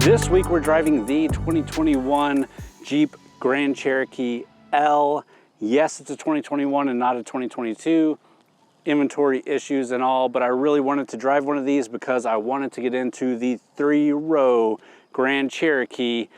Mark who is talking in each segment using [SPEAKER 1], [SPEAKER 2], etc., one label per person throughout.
[SPEAKER 1] This week we're driving the 2021 Jeep Grand Cherokee L. Yes, it's a 2021 and not a 2022. Inventory issues and all, but I really wanted to drive one of these because I wanted to get into the 3-row Grand Cherokee.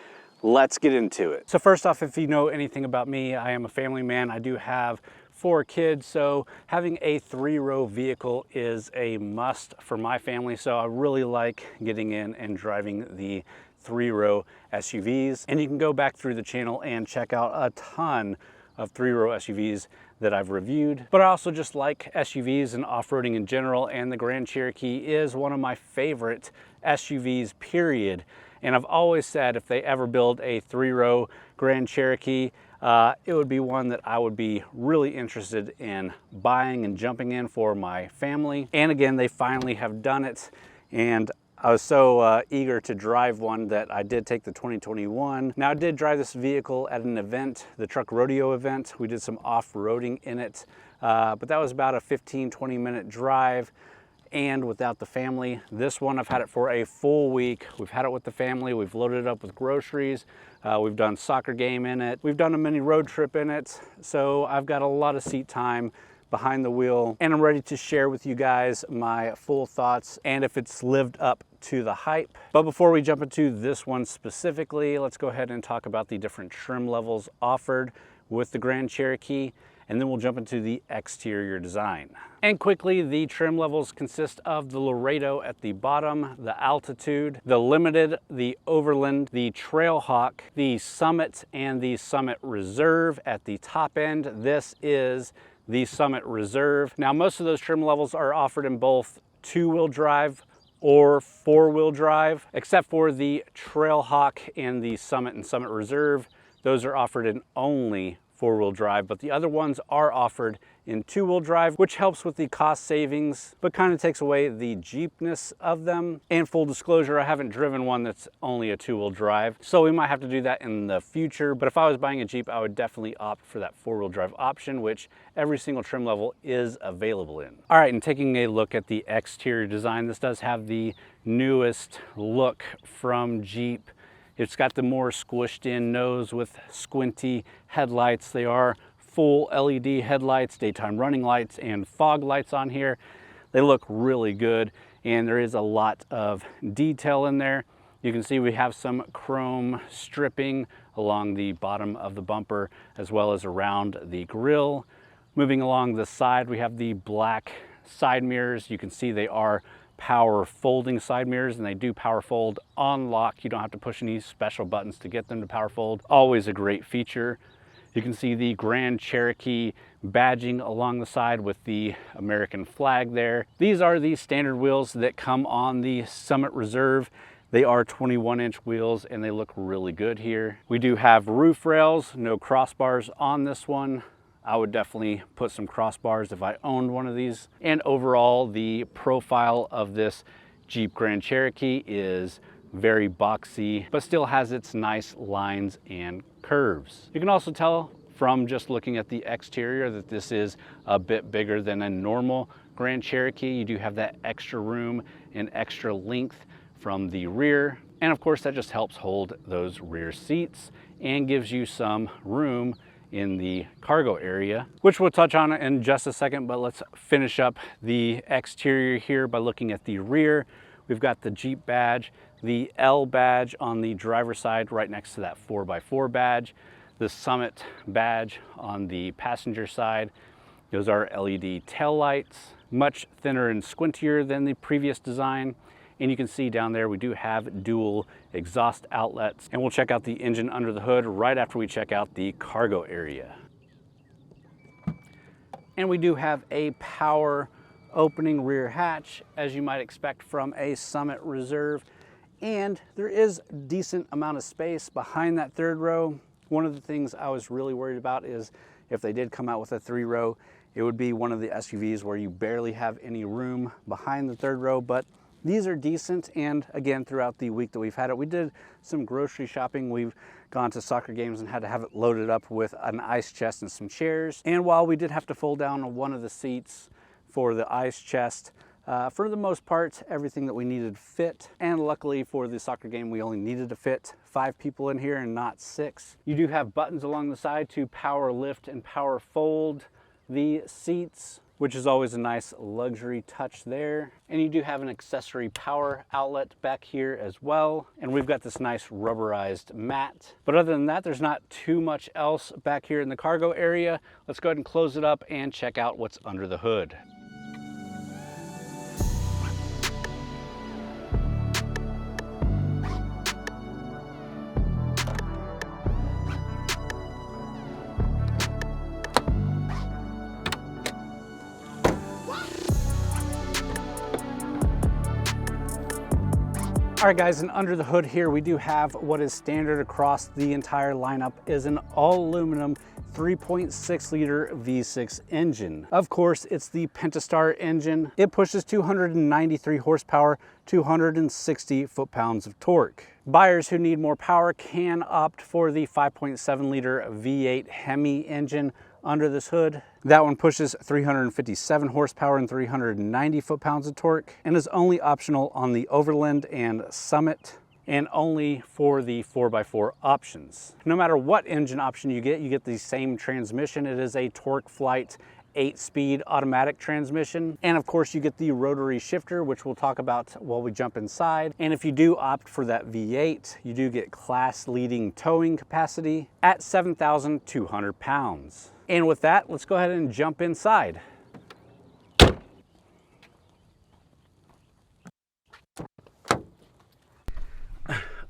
[SPEAKER 1] Let's get into it. So first off, if you know anything about me, I am a family man. I do have 4 kids, so having a 3-row vehicle is a must for my family. So I really like getting in and driving the 3-row SUVs. And you can go back through the channel and check out a ton of 3-row SUVs that I've reviewed. But I also just like SUVs and off-roading in general, and the Grand Cherokee is one of my favorite SUVs, period. And I've always said if they ever build a 3-row Grand Cherokee, it would be one that I would be really interested in buying and jumping in for my family. And again, they finally have done it. And I was so eager to drive one that I did take the 2021. Now I did drive this vehicle at an event, the truck rodeo event. We did some off-roading in it, but that was about a 15-20 minute drive. And without the family. This one, I've had it for a full week. We've had it with the family. We've loaded it up with groceries. We've done soccer game in it. We've done a mini road trip in it. So I've got a lot of seat time behind the wheel, and I'm ready to share with you guys my full thoughts and if it's lived up to the hype. But before we jump into this one specifically, let's go ahead and talk about the different trim levels offered with the Grand Cherokee, and then we'll jump into the exterior design. And quickly, the trim levels consist of the Laredo at the bottom, the Altitude, the Limited, the Overland, the Trailhawk, the Summit, and the Summit Reserve at the top end. This is the Summit Reserve. Now, most of those trim levels are offered in both 2-wheel drive or 4-wheel drive, except for the Trailhawk and the Summit and Summit Reserve. Those are offered in only 4-wheel drive, but the other ones are offered in 2-wheel drive, which helps with the cost savings, but kind of takes away the Jeepness of them. And full disclosure, I haven't driven one that's only a 2-wheel drive, so we might have to do that in the future. But if I was buying a Jeep, I would definitely opt for that 4-wheel drive option, which every single trim level is available in. All right, and taking a look at the exterior design, this does have the newest look from Jeep. It's got the more squished in nose with squinty headlights. They are full LED headlights, daytime running lights, and fog lights on here. They look really good, and there is a lot of detail in there. You can see we have some chrome stripping along the bottom of the bumper as well as around the grille. Moving along the side, we have the black side mirrors. You can see they are power folding side mirrors, and they do power fold on lock. You don't have to push any special buttons to get them to power fold. Always a great feature. You can see the Grand Cherokee badging along the side with the American flag there. These are the standard wheels that come on the Summit Reserve. They are 21-inch wheels, and they look really good here. We do have roof rails, no crossbars on this one. I would definitely put some crossbars if I owned one of these. And overall, the profile of this Jeep Grand Cherokee is very boxy, but still has its nice lines and curves. You can also tell from just looking at the exterior that this is a bit bigger than a normal Grand Cherokee. You do have that extra room and extra length from the rear. And of course, that just helps hold those rear seats and gives you some room in the cargo area, which we'll touch on in just a second. But let's finish up the exterior here by looking at the rear. We've got the Jeep badge, the L badge on the driver's side right next to that 4x4 badge, the Summit badge on the passenger side. Those are LED tail lights, much thinner and squintier than the previous design. And you can see down there, we do have dual exhaust outlets. And we'll check out the engine under the hood right after we check out the cargo area. And we do have a power opening rear hatch, as you might expect from a Summit Reserve. And there is a decent amount of space behind that 3rd row. One of the things I was really worried about is if they did come out with a 3-row, it would be one of the SUVs where you barely have any room behind the 3rd row, but these are decent. And again, throughout the week that we've had it, we did some grocery shopping. We've gone to soccer games and had to have it loaded up with an ice chest and some chairs. And while we did have to fold down one of the seats for the ice chest, For the most part, everything that we needed fit, and luckily for the soccer game, we only needed to fit 5 people in here and not 6. You do have buttons along the side to power lift and power fold the seats, which is always a nice luxury touch there. And you do have an accessory power outlet back here as well. And we've got this nice rubberized mat. But other than that, there's not too much else back here in the cargo area. Let's go ahead and close it up and check out what's under the hood. All right guys, and under the hood here, we do have what is standard across the entire lineup is an all aluminum 3.6 liter V6 engine. Of course, it's the Pentastar engine. It pushes 293 horsepower, 260 foot-pounds of torque. Buyers who need more power can opt for the 5.7 liter V8 Hemi engine under this hood. That one pushes 357 horsepower and 390 foot-pounds of torque, and is only optional on the Overland and Summit, and only for the 4x4 options. No matter what engine option you get the same transmission. It is a Torque Flight 8-speed automatic transmission. And of course you get the rotary shifter, which we'll talk about while we jump inside. And if you do opt for that V8, you do get class leading towing capacity at 7,200 pounds. And with that, let's go ahead and jump inside.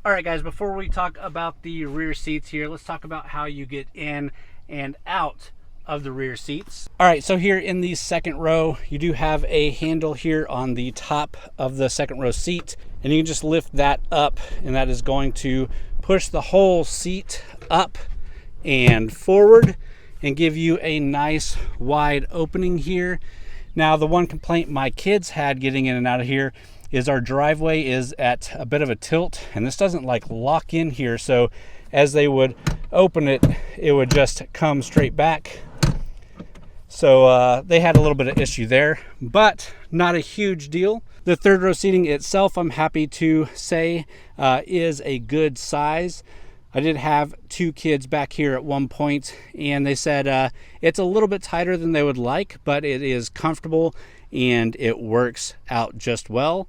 [SPEAKER 1] All right guys, before we talk about the rear seats here, let's talk about how you get in and out of the rear seats. All right, so here in the second row, you do have a handle here on the top of the second row seat, and you can just lift that up, and that is going to push the whole seat up and forward and give you a nice wide opening here. Now, the one complaint my kids had getting in and out of here is our driveway is at a bit of a tilt, and this doesn't like lock in here, so as they would open it, it would just come straight back. So they had a little bit of issue there, but not a huge deal. The third row seating itself, I'm happy to say, is a good size. I did have 2 kids back here at one point, and they said it's a little bit tighter than they would like, but it is comfortable and it works out just well.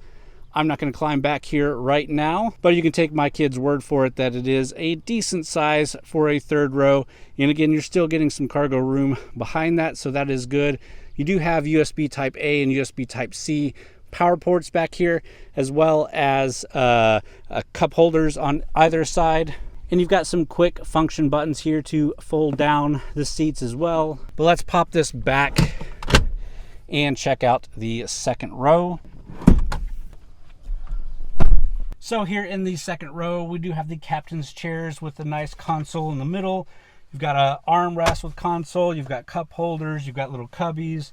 [SPEAKER 1] I'm not going to climb back here right now, but you can take my kid's word for it that it is a decent size for a third row. And again, you're still getting some cargo room behind that, so that is good. You do have USB Type A and USB Type C power ports back here, as well as cup holders on either side. And you've got some quick function buttons here to fold down the seats as well. But let's pop this back and check out the second row. So here in the second row, we do have the captain's chairs with a nice console in the middle. You've got an armrest with console, you've got cup holders, you've got little cubbies.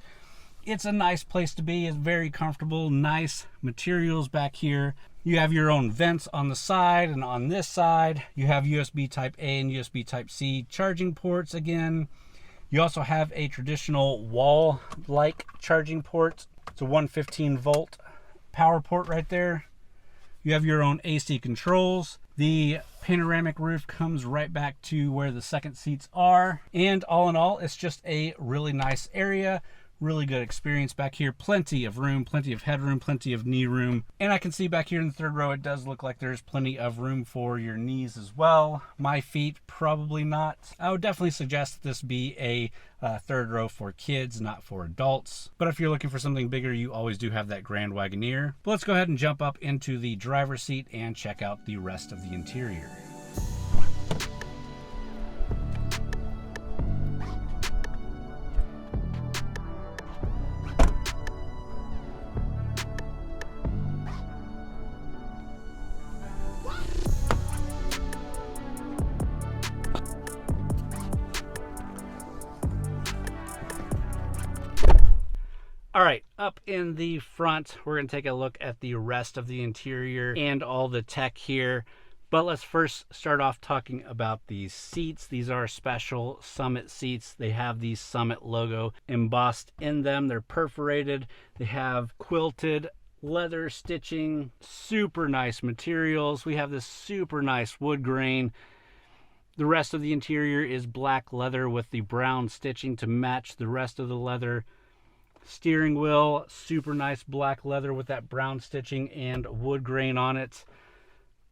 [SPEAKER 1] It's a nice place to be. It's very comfortable, nice materials back here. You have your own vents on the side, and on this side, you have USB Type A and USB Type C charging ports again. You also have a traditional wall-like charging port. It's a 115 volt power port right there. You have your own AC controls. The panoramic roof comes right back to where the second seats are. And all in all, it's just a really nice area. Really good experience back here. Plenty of room, plenty of headroom, plenty of knee room. And I can see back here in the third row, it does look like there's plenty of room for your knees as well. My feet, probably not. I would definitely suggest that this be a third row for kids, not for adults. But if you're looking for something bigger, you always do have that Grand Wagoneer. But let's go ahead and jump up into the driver's seat and check out the rest of the interior. All right, up in the front, we're going to take a look at the rest of the interior and all the tech here. But let's first start off talking about these seats. These are special Summit seats. They have the Summit logo embossed in them. They're perforated. They have quilted leather stitching, super nice materials. We have this super nice wood grain. The rest of the interior is black leather with the brown stitching to match the rest of the leather. Steering wheel, super nice black leather with that brown stitching and wood grain on it.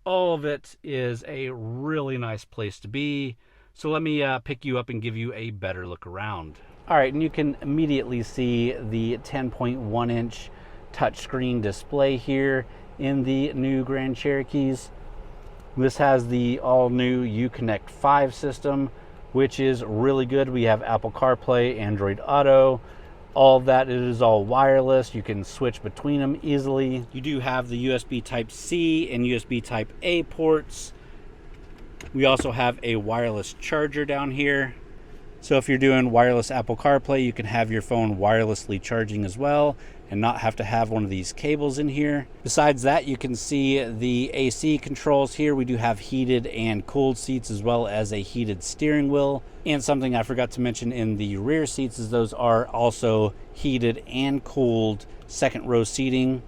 [SPEAKER 1] All of it is a really nice place to be. So let me pick you up and give you a better look around. All right, and you can immediately see the 10.1 inch touchscreen display here in the new Grand Cherokees. This has the all-new Uconnect 5 system, which is really good. We have Apple CarPlay, Android Auto, all of that. It is all wireless. You can switch between them easily. You do have the USB Type-C and USB Type-A ports. We also have a wireless charger down here. So if you're doing wireless Apple CarPlay, you can have your phone wirelessly charging as well and not have to have one of these cables in here. Besides that, you can see the AC controls here. We do have heated and cooled seats as well as a heated steering wheel. And something I forgot to mention in the rear seats is those are also heated and cooled second row seating,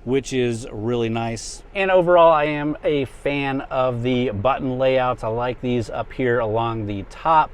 [SPEAKER 1] which is really nice. And overall, I am a fan of the button layouts. I like these up here along the top,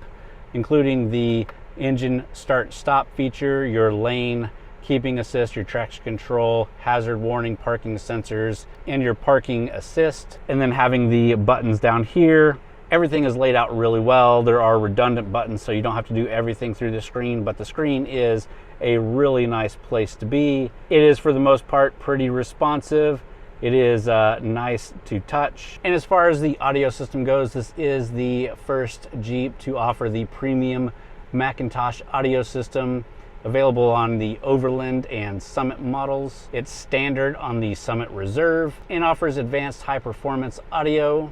[SPEAKER 1] including the engine start stop feature, your lane keeping assist, your traction control, hazard warning, parking sensors, and your parking assist. And then having the buttons down here. Everything is laid out really well. There are redundant buttons, so you don't have to do everything through the screen, but the screen is a really nice place to be. It is, for the most part, pretty responsive. It is nice to touch. And as far as the audio system goes, this is the first Jeep to offer the premium Macintosh audio system, available on the Overland and Summit models. It's standard on the Summit Reserve and offers advanced high-performance audio,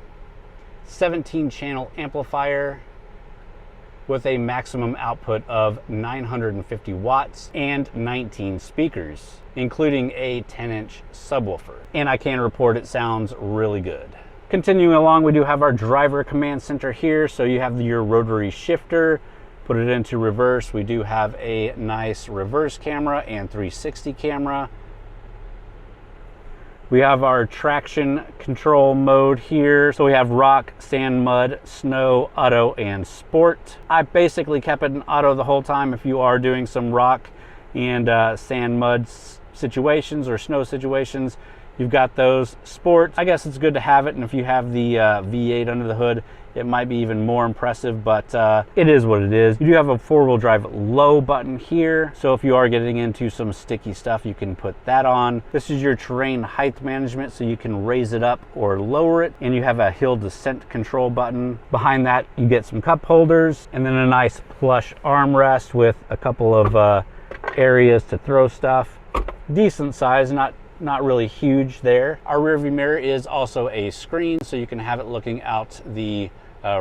[SPEAKER 1] 17-channel amplifier with a maximum output of 950 watts and 19 speakers, including a 10-inch subwoofer. And I can report it sounds really good. Continuing along, we do have our driver command center here. So you have your rotary shifter, put it into reverse. We do have a nice reverse camera and 360 camera. We have our traction control mode here. So we have rock, sand, mud, snow, auto, and sport. I basically kept it in auto the whole time. If you are doing some rock and sand, mud situations or snow situations, you've got those. Sport, I guess it's good to have it. And if you have the V8 under the hood, it might be even more impressive, but it is what it is. You do have a four-wheel drive low button here. So if you are getting into some sticky stuff, you can put that on. This is your terrain height management, so you can raise it up or lower it. And you have a hill descent control button. Behind that, you get some cup holders and then a nice plush armrest with a couple of areas to throw stuff. Decent size, not really huge there. Our rear view mirror is also a screen, so you can have it looking out the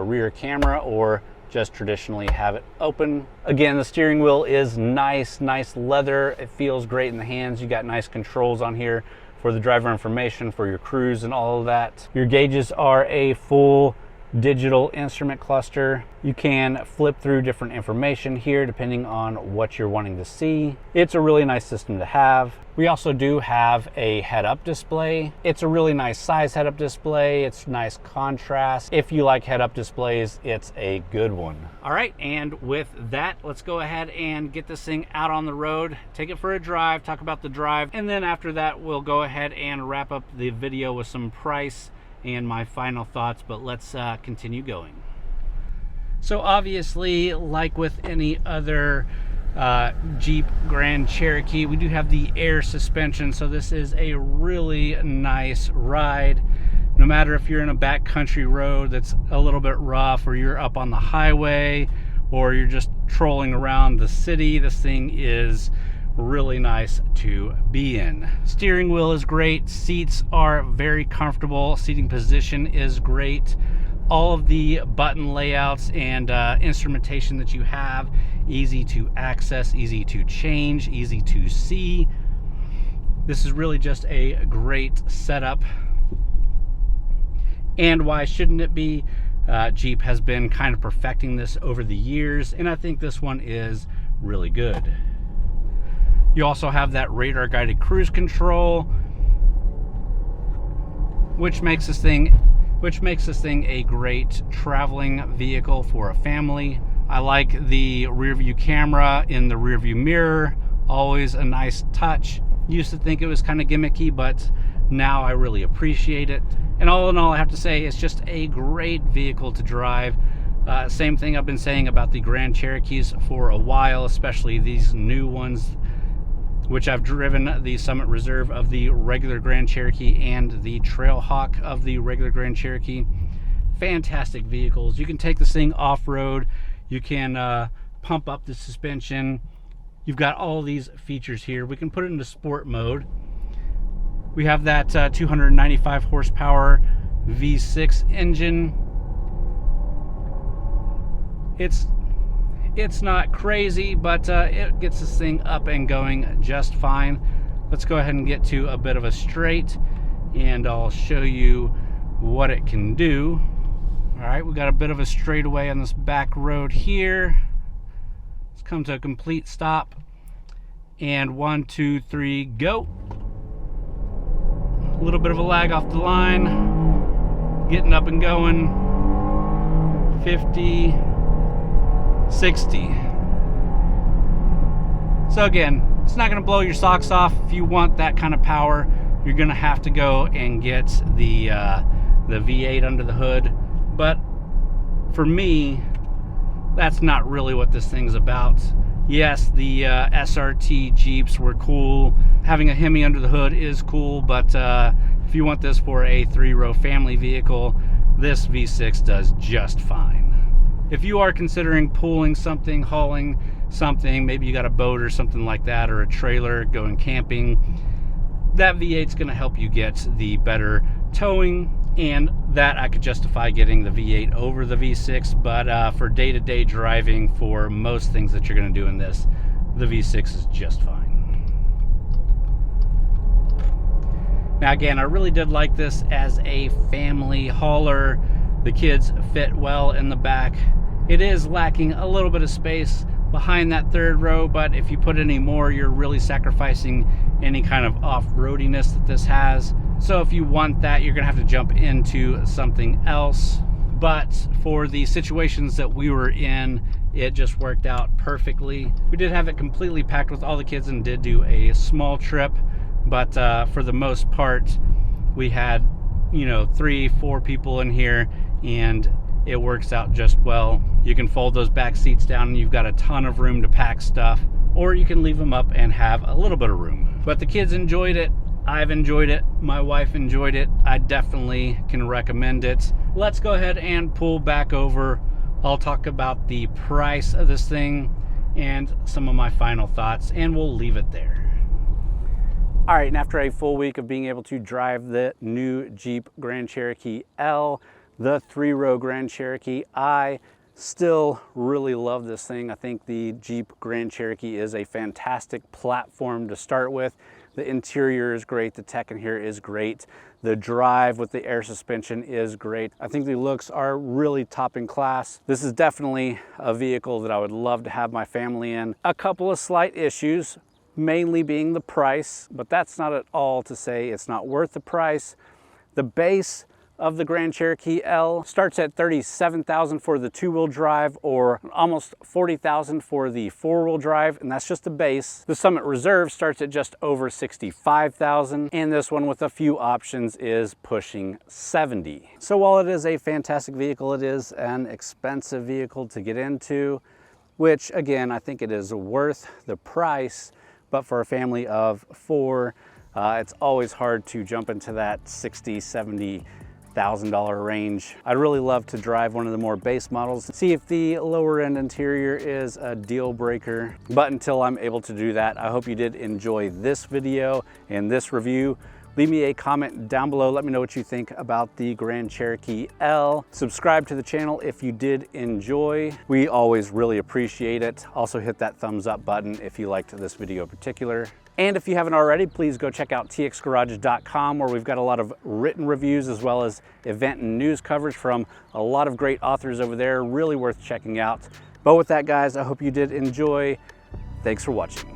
[SPEAKER 1] rear camera or just traditionally have it open. Again, the steering wheel is nice leather. It feels great in the hands. You got nice controls on here for the driver information, for your cruise and all of that. Your gauges are a full digital instrument cluster. You can flip through different information here depending on what you're wanting to see. It's a really nice system to have. We also do have a head-up display. It's a really nice size head-up display. It's nice contrast. If you like head-up displays, it's a good one. All right, and with that, let's go ahead and get this thing out on the road, take it for a drive, talk about the drive, and then after that, we'll go ahead and wrap up the video with some price and my final thoughts, but let's continue going. So obviously, like with any other Jeep Grand Cherokee, we do have the air suspension, so this is a really nice ride. No matter if you're in a backcountry road that's a little bit rough, or you're up on the highway, or you're just trolling around the city, this thing is really nice to be in. Steering wheel is great. Seats are very comfortable. Seating position is great. All of the button layouts and instrumentation that you have, easy to access, easy to change, easy to see. This is really just a great setup. And why shouldn't it be? Jeep has been kind of perfecting this over the years, and I think this one is really good. You also have that radar guided cruise control, which makes this thing a great traveling vehicle for a family. I like the rear view camera in the rear view mirror, always a nice touch. Used to think it was kind of gimmicky, but now I really appreciate it. And all in all, I have to say it's just a great vehicle to drive. Same thing I've been saying about the Grand Cherokees for a while, especially these new ones, which I've driven the Summit Reserve of the regular Grand Cherokee and the Trailhawk of the regular Grand Cherokee. Fantastic vehicles. You can take this thing off-road. You can pump up the suspension. You've got all these features here. We can put it into sport mode. We have that 295 horsepower V6 engine. It's not crazy, but it gets this thing up and going just fine. Let's go ahead and get to a bit of a straight, and I'll show you what it can do. All right, we got a bit of a straightaway on this back road here. Let's come to a complete stop, and 1, 2, 3, go. A little bit of a lag off the line, getting up and going. 50, 60. So again, it's not going to blow your socks off. If you want that kind of power, you're going to have to go and get the V8 under the hood. But for me, that's not really what this thing's about. Yes, the SRT Jeeps were cool. Having a Hemi under the hood is cool, but if you want this for a 3-row family vehicle, this V6 does just fine. If you are considering pulling something, hauling something, maybe you got a boat or something like that, or a trailer going camping, that V8 is going to help you get the better towing, and that I could justify getting the V8 over the V6, but for day-to-day driving, for most things that you're going to do in this, the V6 is just fine. Now again, I really did like this as a family hauler. The kids fit well in the back. It is lacking a little bit of space behind that third row, but if you put any more, you're really sacrificing any kind of off-roadiness that this has. So if you want that, you're gonna have to jump into something else. But for the situations that we were in, it just worked out perfectly. We did have it completely packed with all the kids and did do a small trip, but for the most part, we had, 3, 4 people in here, and it works out just well. You can fold those back seats down and you've got a ton of room to pack stuff, or you can leave them up and have a little bit of room. But the kids enjoyed it. I've enjoyed it. My wife enjoyed it. I definitely can recommend it. Let's go ahead and pull back over. I'll talk about the price of this thing and some of my final thoughts, and we'll leave it there. All right, and after a full week of being able to drive the new Jeep Grand Cherokee L, the 3-row Grand Cherokee, I still really love this thing. I think the Jeep Grand Cherokee is a fantastic platform to start with. The interior is great, the tech in here is great. The drive with the air suspension is great. I think the looks are really top in class. This is definitely a vehicle that I would love to have my family in. A couple of slight issues, mainly being the price, but that's not at all to say it's not worth the price. The base of the Grand Cherokee L starts at $37,000 for the 2-wheel drive, or almost $40,000 for the 4-wheel drive, and that's just the base. The Summit Reserve starts at just over $65,000, and this one with a few options is pushing $70,000. So while it is a fantastic vehicle, it is an expensive vehicle to get into, which again, I think it is worth the price, but for a family of 4, it's always hard to jump into that $60,000, $70,000 range. I'd really love to drive one of the more base models, see if the lower end interior is a deal breaker. But until I'm able to do that, I hope you did enjoy this video and this review. Leave me a comment down below. Let me know what you think about the Grand Cherokee L. Subscribe to the channel if you did enjoy. We always really appreciate it. Also hit that thumbs up button if you liked this video in particular. And if you haven't already, please go check out TXGARAGE.com, where we've got a lot of written reviews as well as event and news coverage from a lot of great authors over there. Really worth checking out. But with that, guys, I hope you did enjoy. Thanks for watching.